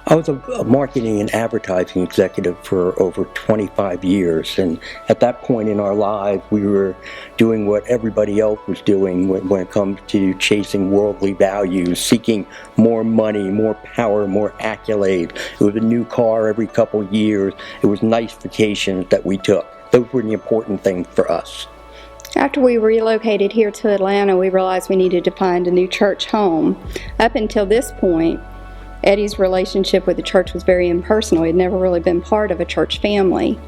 I was a marketing and advertising executive for over 25 years, and at that point in our lives, we were doing what everybody else was doing when it comes to chasing worldly values, seeking more money, more power, more accolade. It was a new car every couple of years. It was nice vacations that we took. Those were the important things for us. After we relocated here to Atlanta, we realized we needed to find a new church home. Up until this point, Eddie's relationship with the church was very impersonal. He had never really been part of a church family.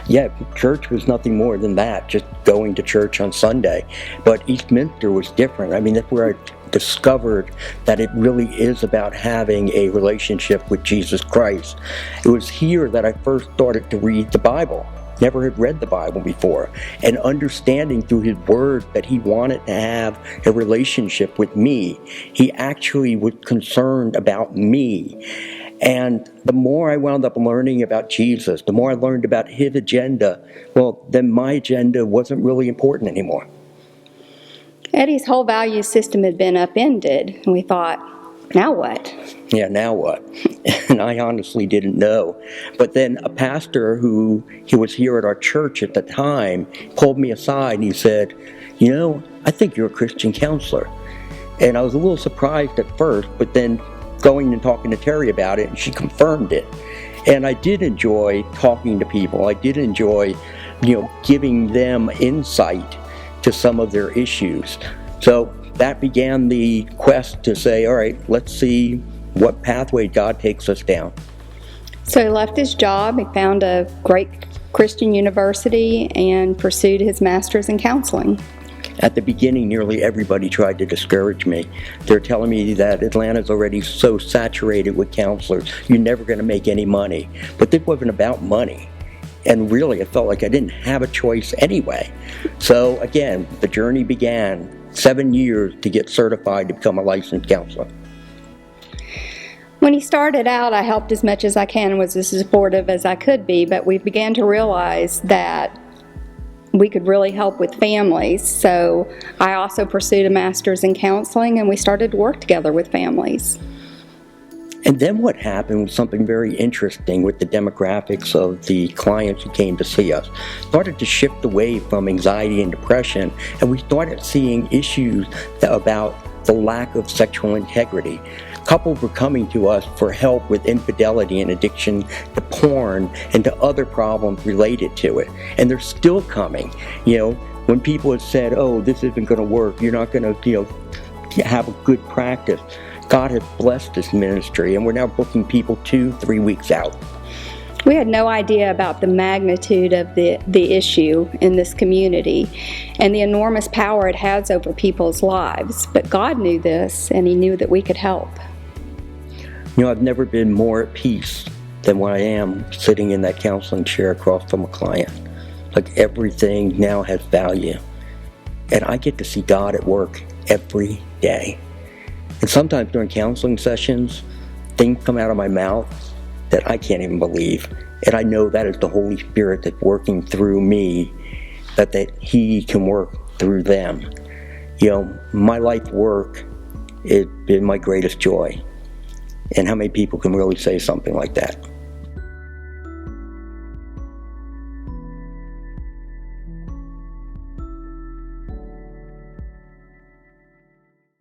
Yeah, church was nothing more than that, just going to church on Sunday. But Eastminster was different. I mean, that's where I discovered that it really is about having a relationship with Jesus Christ. It was here that I first started to read the Bible. Never had read the Bible before, and understanding through his word that he wanted to have a relationship with me. He actually was concerned about me. And the more I wound up learning about Jesus, the more I learned about his agenda, well, then my agenda wasn't really important anymore. Eddie's whole value system had been upended, and we thought, now what? Yeah, now what? And I honestly didn't know. But then a pastor he was here at our church at the time pulled me aside and he said, I think you're a Christian counselor. And I was a little surprised at first, but then going and talking to Terry about it, and she confirmed it. And I did enjoy talking to people. I did enjoy, giving them insight to some of their issues. So that began the quest to say, all right, let's see what pathway God takes us down. So he left his job, he found a great Christian university, and pursued his master's in counseling. At the beginning, nearly everybody tried to discourage me. They're telling me that Atlanta's already so saturated with counselors, you're never going to make any money. But this wasn't about money. And really, I felt like I didn't have a choice anyway. So again, the journey began. 7 years to get certified to become a licensed counselor. When he started out, I helped as much as I can and was as supportive as I could be, but we began to realize that we could really help with families. So I also pursued a master's in counseling, and we started to work together with families. And then what happened was something very interesting with the demographics of the clients who came to see us. Started to shift away from anxiety and depression, and we started seeing issues about the lack of sexual integrity. Couples were coming to us for help with infidelity and addiction to porn and to other problems related to it. And they're still coming. When people have said, oh, this isn't going to work, you're not going to, have a good practice. God has blessed this ministry, and we're now booking people 2-3 weeks out. We had no idea about the magnitude of the issue in this community and the enormous power it has over people's lives. But God knew this, and he knew that we could help. I've never been more at peace than when I am sitting in that counseling chair across from a client. Like everything now has value. And I get to see God at work every day. And sometimes during counseling sessions, things come out of my mouth that I can't even believe. And I know that is the Holy Spirit that's working through me, that he can work through them. My life work has been my greatest joy. And how many people can really say something like that?